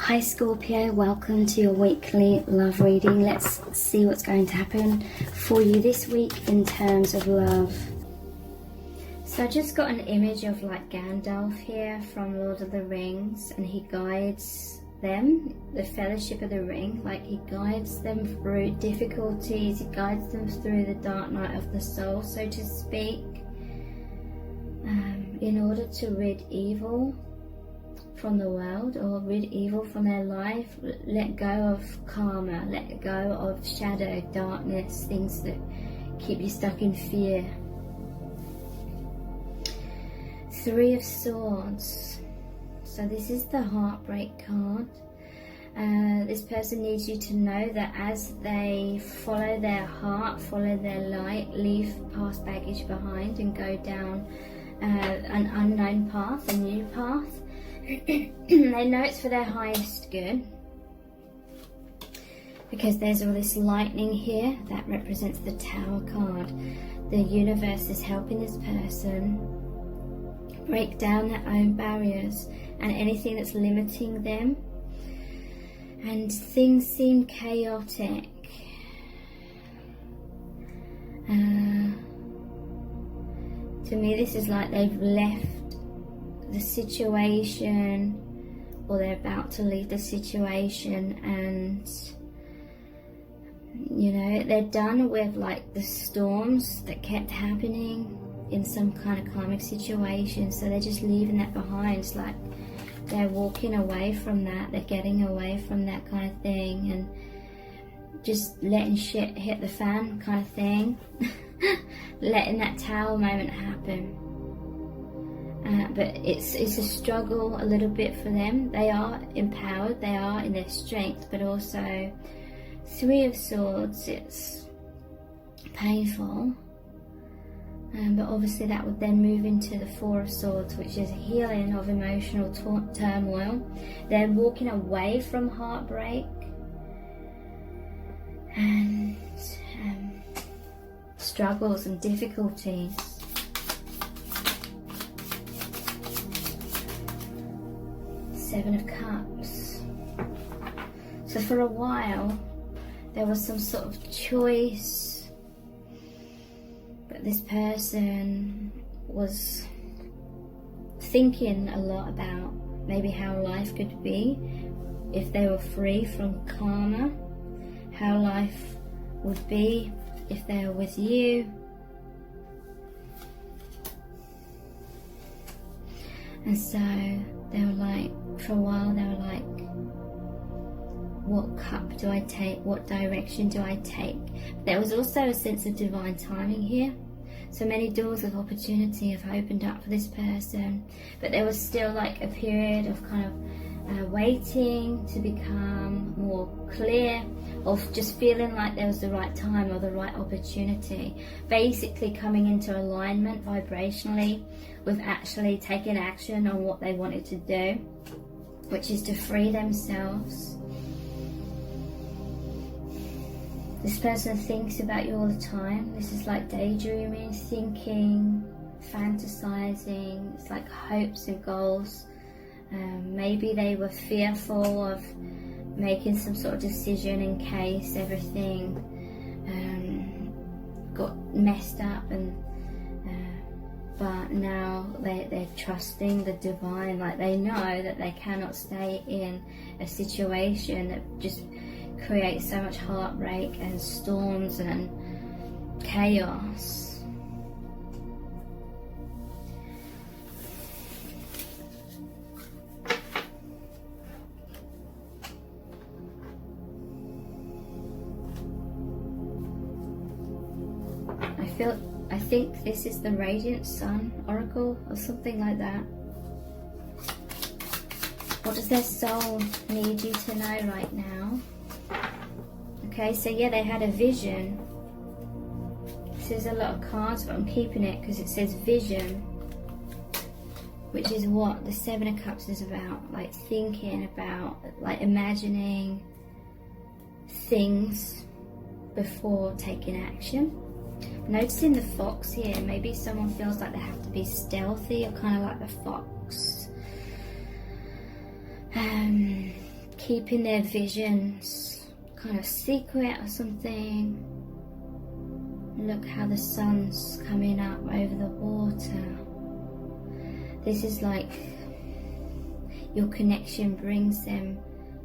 Hi Scorpio, welcome to your weekly love reading. Let's see what's going to happen for you this week in terms of love. So I just got an image of like Gandalf here from Lord of the Rings, and he guides them, the Fellowship of the Ring, like he guides them through difficulties, he guides them through the dark night of the soul, so to speak, in order to rid evil from the world, or rid evil from their life, let go of karma, let go of shadow, darkness, things that keep you stuck in fear. Three of Swords. So this is the heartbreak card. This person needs you to know that as they follow their heart, follow their light, leave past baggage behind and go down an unknown path, a new path, they know it's for their highest good, because there's all this lightning here that represents the Tower card. The universe is helping this person break down their own barriers and anything that's limiting them, and things seem chaotic. To me, this is like they've left the situation, or they're about to leave the situation, and you know, they're done with like the storms that kept happening in some kind of karmic situation, so they're just leaving that behind. It's like they're walking away from that, they're getting away from that kind of thing, and just letting shit hit the fan kind of thing. Letting that Tower moment happen. But it's a struggle a little bit for them. They are empowered, they are in their strength, but also Three of Swords, it's painful. But obviously that would then move into the Four of Swords, which is healing of emotional turmoil. They're walking away from heartbreak and struggles and difficulties. Seven of Cups. So for a while there was some sort of choice, but this person was thinking a lot about maybe how life could be if they were free from karma, how life would be if they were with you. And so they were like, for a while they were like, what cup do I take? What direction do I take? There was also a sense of divine timing here. So many doors of opportunity have opened up for this person, but there was still like a period of kind of waiting to become more clear, of just feeling like there was the right time or the right opportunity, basically coming into alignment vibrationally with actually taking action on what they wanted to do, which is to free themselves. This person thinks about you all the time. This is like daydreaming, thinking, fantasizing. It's like hopes and goals. Maybe they were fearful of making some sort of decision in case everything got messed up, and but now they're trusting the divine. Like they know that they cannot stay in a situation that just creates so much heartbreak and storms and chaos. I think this is the Radiant Sun Oracle or something like that. What does their soul need you to know right now? Okay, so yeah, they had a vision. This is a lot of cards, but I'm keeping it because it says vision, which is what the Seven of Cups is about, like thinking about, like imagining things before taking action. Noticing the fox here, maybe someone feels like they have to be stealthy or kind of like the fox. keeping their visions kind of secret or something. Look how the sun's coming up over the water. This is like your connection brings them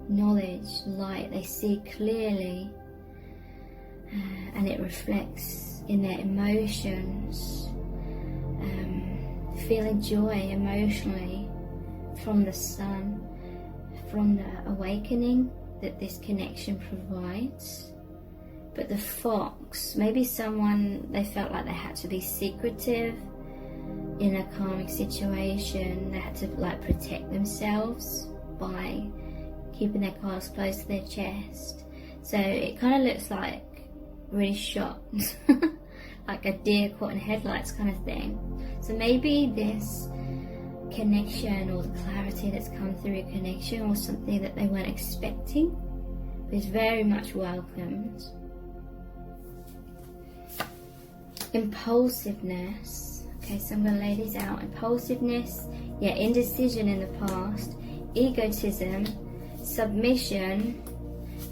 knowledge, light. They see clearly, and it reflects in their emotions. Feeling joy emotionally from the sun, from the awakening that this connection provides. But the fox, maybe someone, they felt like they had to be secretive in a karmic situation. They had to like protect themselves by keeping their cards close to their chest. So it kind of looks like really shocked, like a deer caught in headlights kind of thing. So maybe this connection or the clarity that's come through a connection was something that they weren't expecting, but is very much welcomed. Impulsiveness. Okay, so I'm going to lay these out. Impulsiveness, yeah, indecision in the past, egotism, submission,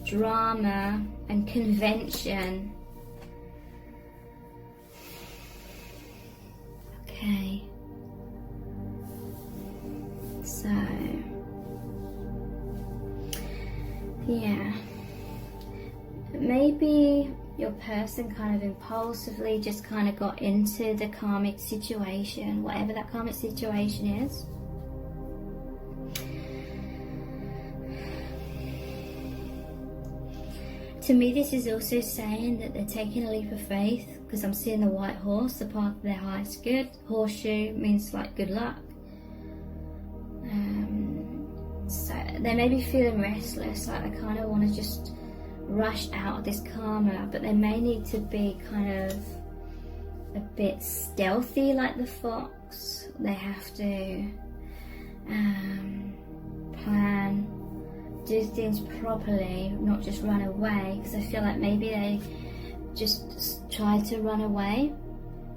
drama, and convention. Okay. So, yeah. Maybe your person kind of impulsively just kind of got into the karmic situation, whatever that karmic situation is. To me, this is also saying that they're taking a leap of faith, because I'm seeing the white horse, the path of their highest good. Horseshoe means like good luck. So they may be feeling restless, like they kind of want to just rush out of this karma, but they may need to be kind of a bit stealthy like the fox. They have to plan, do things properly, not just run away, because I feel like maybe they just try to run away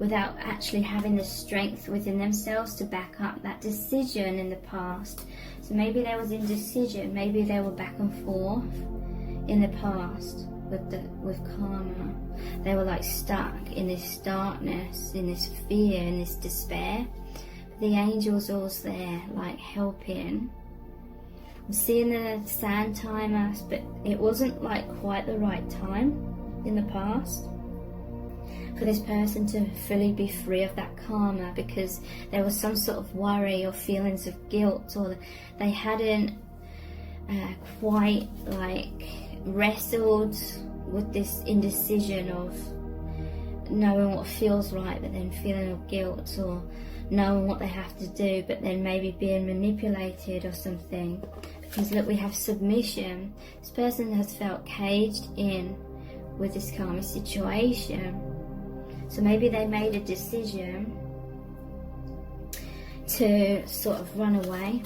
without actually having the strength within themselves to back up that decision in the past. So maybe there was indecision, maybe they were back and forth in the past with karma. They were like stuck in this darkness, in this fear, in this despair. The angels always there, like helping. I'm seeing the sand timer, but it wasn't like quite the right time in the past for this person to fully be free of that karma, because there was some sort of worry or feelings of guilt, or they hadn't quite like wrestled with this indecision of knowing what feels right but then feeling of guilt, or knowing what they have to do but then maybe being manipulated or something. Because look, we have submission. This person has felt caged in with this karmic situation. So maybe they made a decision to sort of run away,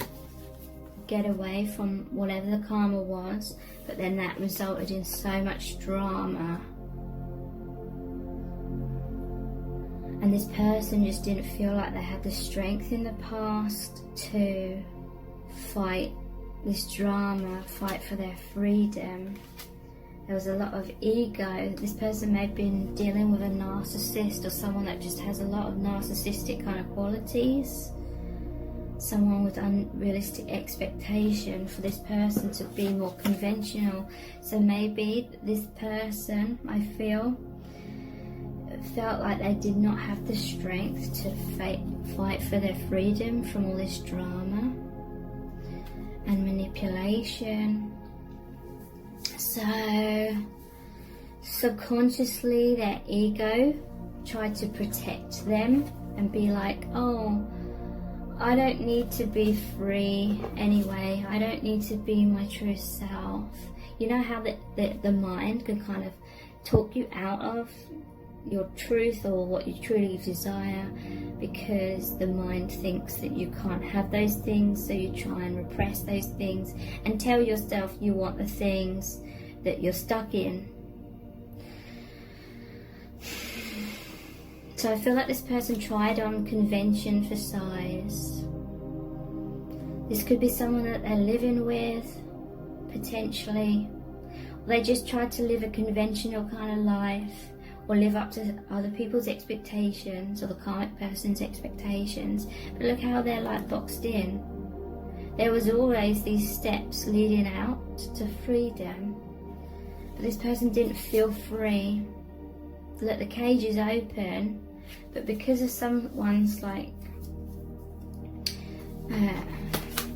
get away from whatever the karma was, but then that resulted in so much drama. And this person just didn't feel like they had the strength in the past to fight this drama, fight for their freedom. There was a lot of ego. This person may have been dealing with a narcissist, or someone that just has a lot of narcissistic kind of qualities. Someone with unrealistic expectation for this person to be more conventional. So maybe this person, I feel, felt like they did not have the strength to fight for their freedom from all this drama and manipulation. So subconsciously their ego tried to protect them and be like, oh, I don't need to be free anyway, I don't need to be my true self. You know how the mind can kind of talk you out of your truth or what you truly desire, because the mind thinks that you can't have those things, so you try and repress those things and tell yourself you want the things that you're stuck in. So I feel like this person tried on convention for size. This could be someone that they're living with, potentially. They just tried to live a conventional kind of life, or live up to other people's expectations, or the karmic person's expectations. But look how they're like boxed in. There was always these steps leading out to freedom, but this person didn't feel free. Look, the cage is open, but because of someone's like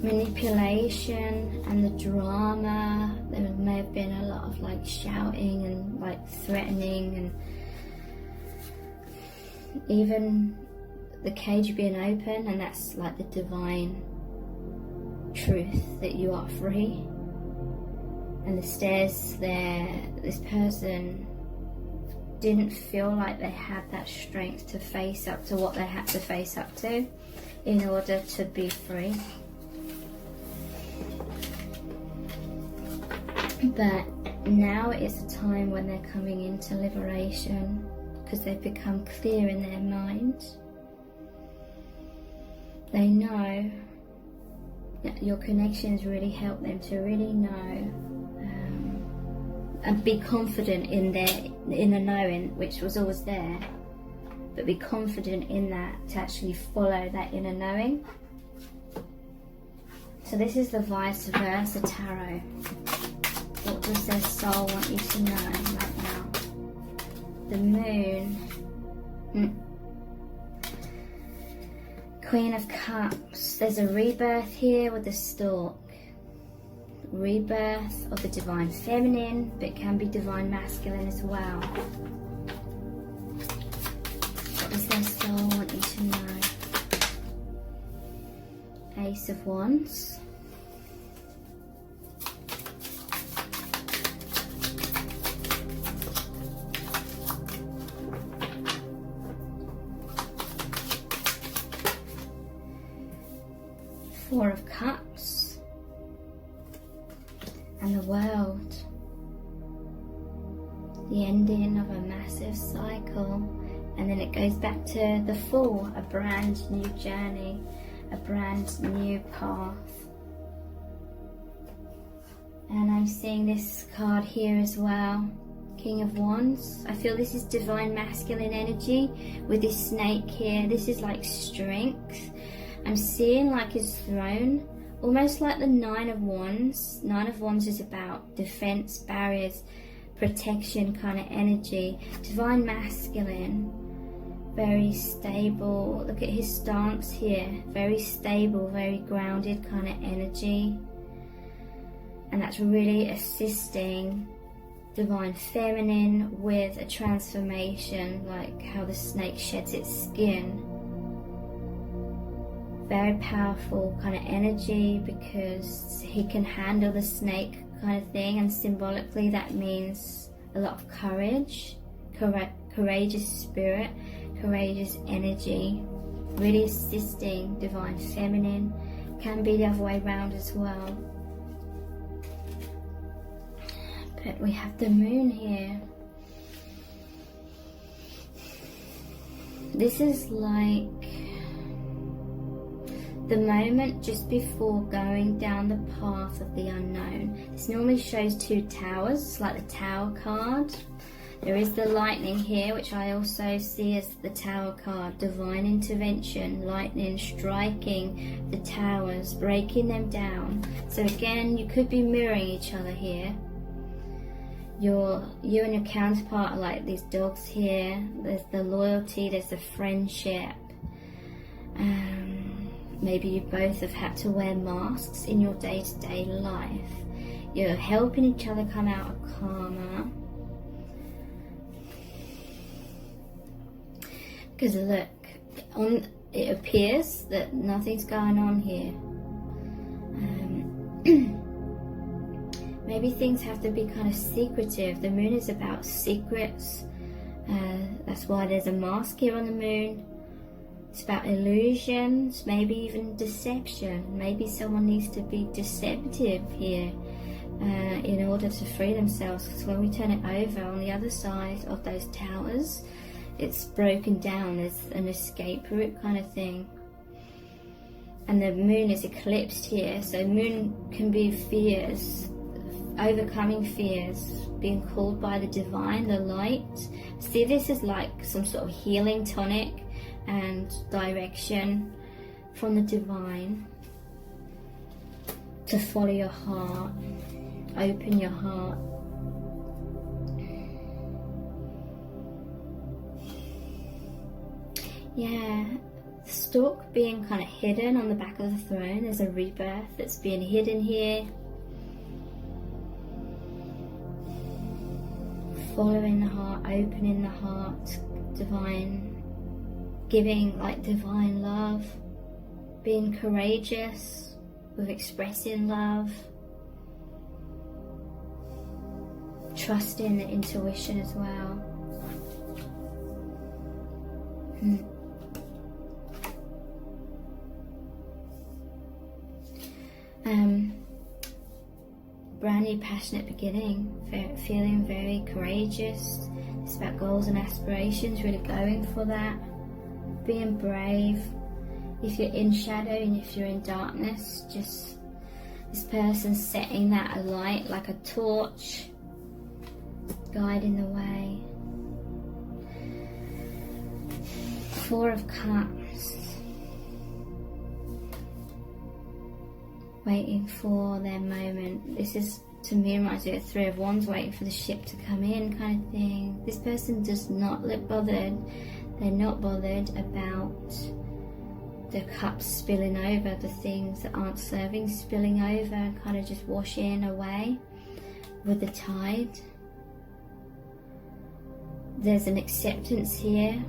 manipulation and the drama, there may have been a lot of like shouting and like threatening, and even the cage being open, and that's like the divine truth that you are free. And the stairs there, this person didn't feel like they had that strength to face up to what they had to face up to in order to be free. But now is the time when they're coming into liberation, because they've become clear in their mind. They know that your connections really help them to really know and be confident in their inner knowing, which was always there, but be confident in that, to actually follow that inner knowing. So this is the vice versa tarot. What does their soul want you to know right now? The moon. Queen of Cups. There's a rebirth here with the stork. Rebirth of the divine feminine, but it can be divine masculine as well. What does their soul want you to know? Ace of Wands. Four of Cups. And the World. The ending of a massive cycle, and then it goes back to the Fool, a brand new journey, a brand new path. And I'm seeing this card here as well, King of Wands. I feel this is divine masculine energy with this snake here. This is like strength. I'm seeing like his throne, almost like the Nine of Wands. Nine of Wands is about defense, barriers, protection kind of energy. Divine masculine, very stable. Look at his stance here, very stable, very grounded kind of energy. And that's really assisting divine feminine with a transformation, like how the snake sheds its skin. Very powerful kind of energy, because he can handle the snake kind of thing, and symbolically that means a lot of courage, courageous spirit, courageous energy, really assisting divine feminine. Can be the other way around as well. But we have the moon here. This is like the moment just before going down the path of the unknown. This normally shows two towers, like the Tower card. There is the lightning here, which I also see as the Tower card. Divine intervention, lightning striking the towers, breaking them down. So again, you could be mirroring each other here. You and your counterpart are like these dogs here. There's the loyalty, there's the friendship. Maybe you both have had to wear masks in your day-to-day life. You're helping each other come out of karma. Because look, it appears that nothing's going on here. Maybe things have to be kind of secretive. The moon is about secrets. That's why there's a mask here on the moon. It's about illusions, maybe even deception. Maybe someone needs to be deceptive here in order to free themselves. Because when we turn it over, on the other side of those towers, it's broken down. There's an escape route kind of thing. And the moon is eclipsed here, so moon can be fierce, overcoming fears, being called by the divine, the light. See this is like some sort of healing tonic and direction from the divine to follow your heart, open your heart. Yeah, the stalk being kind of hidden on the back of the throne. There's a rebirth that's being hidden here. Following the heart, opening the heart, divine, giving like divine love, being courageous with expressing love, trusting the intuition as well. Brand new passionate beginning, feeling very courageous. It's about goals and aspirations, really going for that, being brave. If you're in shadow and if you're in darkness, just this person setting that alight like a torch, guiding the way. Four of Cups, waiting for their moment. This is, to me, reminds me of Three of Wands, waiting for the ship to come in kind of thing. This person does not look bothered. They're not bothered about the cups spilling over, the things that aren't serving spilling over and kind of just washing away with the tide. There's an acceptance here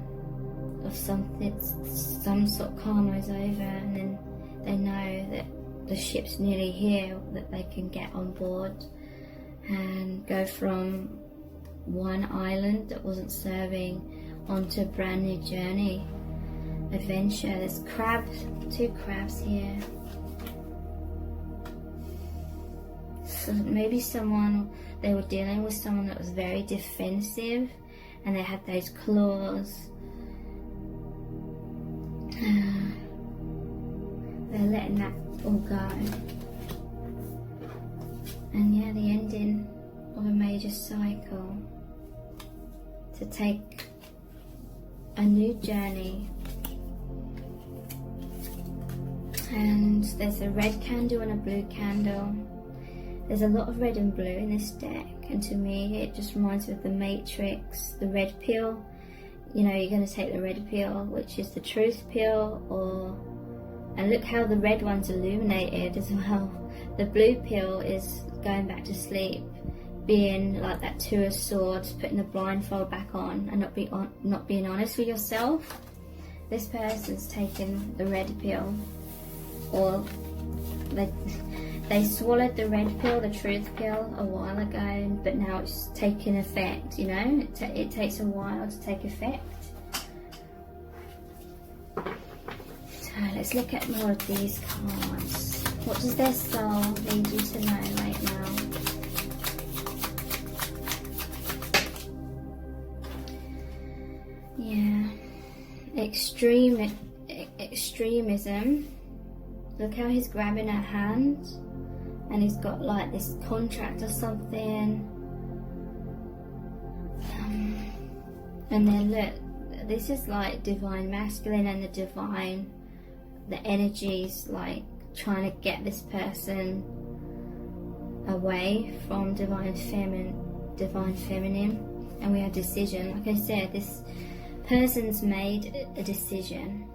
of something, some sort of karma is over, and then they know that the ship's nearly here, that they can get on board and go from one island that wasn't serving onto a brand new journey, adventure. There's crabs, two crabs here. So maybe they were dealing with someone that was very defensive and they had those claws. They're letting that all go. And yeah, the ending of a major cycle to take a new journey. And there's a red candle and a blue candle. There's a lot of red and blue in this deck, and to me it just reminds me of the Matrix, the red pill. You know, you're going to take the red pill, which is the truth pill, and look how the red one's illuminated as well. The blue pill is going back to sleep, being like that Two of Swords, putting the blindfold back on and not being honest with yourself. This person's taken the red pill, or they swallowed the red pill, the truth pill, a while ago, but now it's taking effect, you know? It takes a while to take effect. So let's look at more of these cards. What does their soul need you to know right now? Yeah. Extremism. Look how he's grabbing her hand. And he's got like this contract or something. And then look, this is like divine masculine and the divine. The energy's like trying to get this person away from divine feminine. And we have decision. Like I said, this person's made a decision.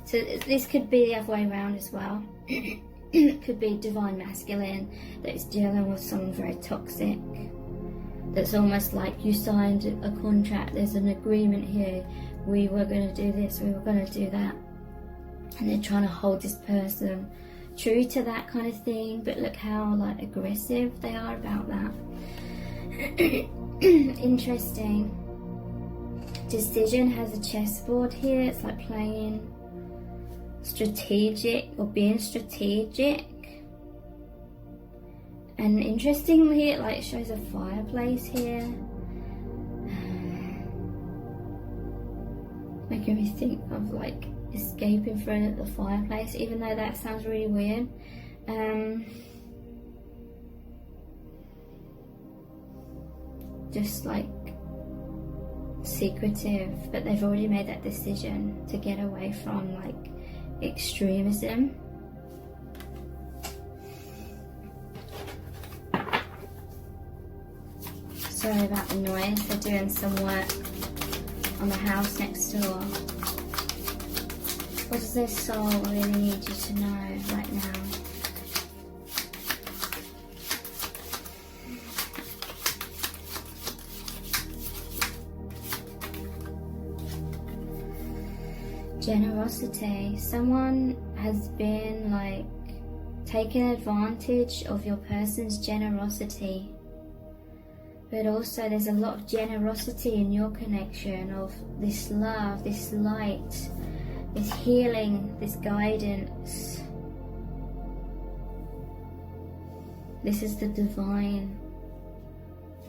So this could be the other way around as well. It could be divine masculine that is dealing with someone very toxic. That's almost like you signed a contract, there's an agreement here, we were going to do this, we were going to do that. And they're trying to hold this person true to that kind of thing, but look how like aggressive they are about that. Interesting. Decision has a chessboard here, it's like playing strategic or being strategic. And interestingly, it like shows a fireplace here, making me think of like escaping from the fireplace, even though that sounds really weird. just like secretive, but they've already made that decision to get away from like extremism. Sorry about the noise, they're doing some work on the house next door. What does their soul really need you to know right now? Generosity. Someone has been like taking advantage of your person's generosity. But also there's a lot of generosity in your connection, of this love, this light, this healing, this guidance. This is the divine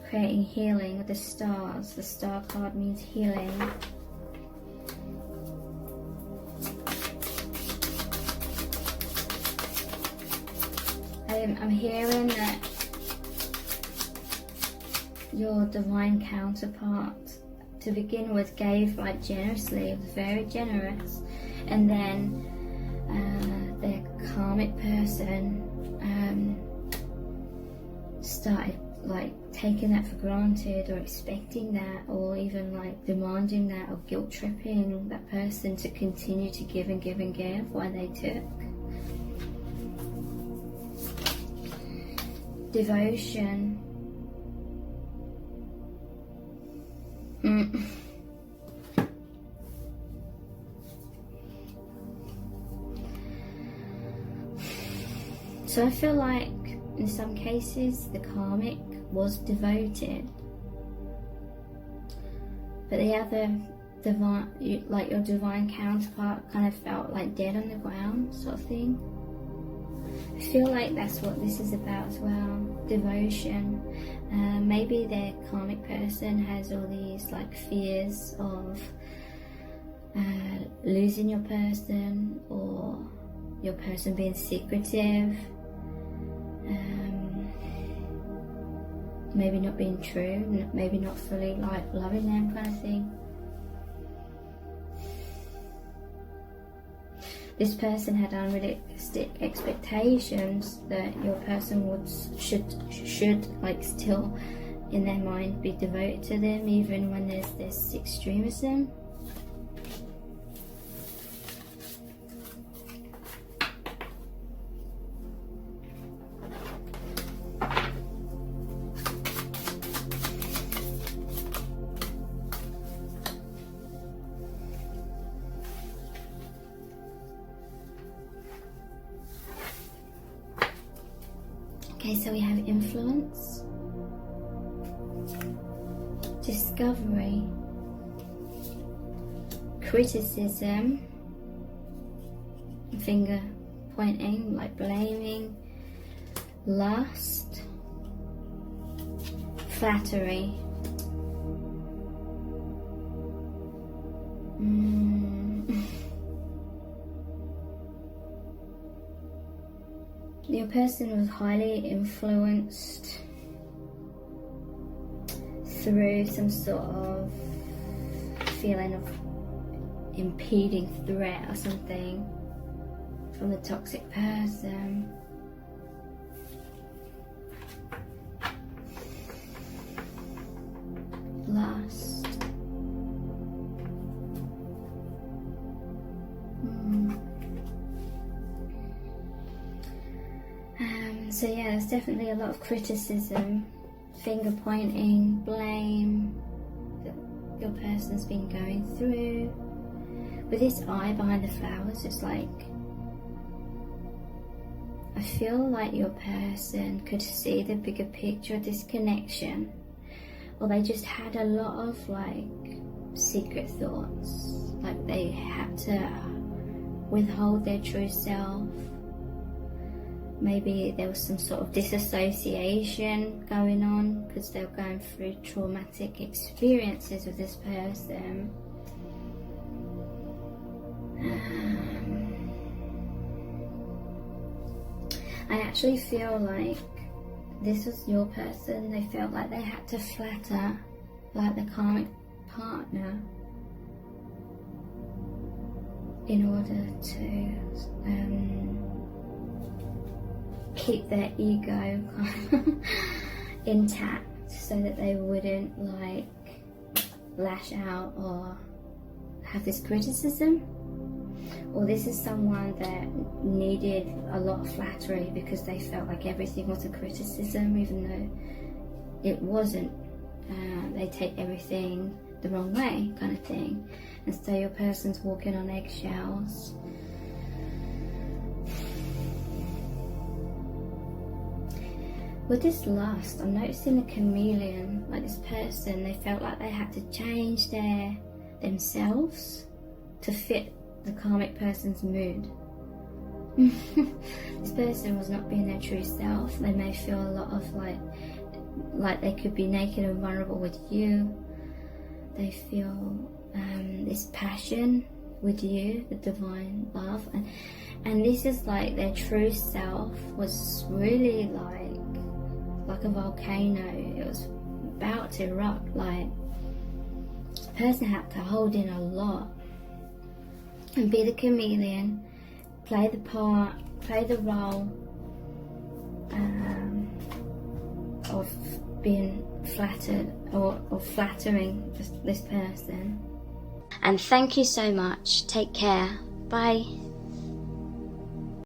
creating healing with the stars. The star card means healing. I'm hearing that your divine counterpart, to begin with, gave like generously, was very generous, and then their karmic person started like taking that for granted, or expecting that, or even like demanding that, or guilt tripping that person to continue to give and give and give while they took. Devotion. So I feel like in some cases the karmic was devoted, but the other divine, like your divine counterpart, kind of felt like dead on the ground sort of thing. I feel like that's what this is about as well, devotion. Maybe their karmic person has all these like fears of losing your person, or your person being secretive, maybe not being true, maybe not fully like loving them, kind of thing. This person had unrealistic expectations that your person should like still in their mind be devoted to them, even when there's this extremism. Okay, so we have influence, discovery, criticism, finger pointing, like blaming, lust, flattery, Your person was highly influenced through some sort of feeling of impeding threat or something from the toxic person. Lust. So yeah, there's definitely a lot of criticism, finger pointing, blame that your person's been going through. With this eye behind the flowers, it's like, I feel like your person could see the bigger picture of this connection, or they just had a lot of like secret thoughts, like they had to withhold their true self. Maybe there was some sort of disassociation going on because they were going through traumatic experiences with this person. I actually feel like this was your person. They felt like they had to flatter like the karmic partner in order to keep their ego intact, so that they wouldn't like lash out or have this criticism. Or this is someone that needed a lot of flattery because they felt like everything was a criticism, even though it wasn't. They take everything the wrong way, kind of thing. And so your person's walking on eggshells. With this lust, I'm noticing a chameleon. Like this person, they felt like they had to change themselves to fit the karmic person's mood. This person was not being their true self. They may feel a lot of like they could be naked and vulnerable with you. They feel this passion with you, the divine love, and this is like their true self was really like a volcano. It was about to erupt. Like this person had to hold in a lot and be the chameleon, play the part, play the role of being flattered or flattering this person. And thank you so much. Take care. Bye.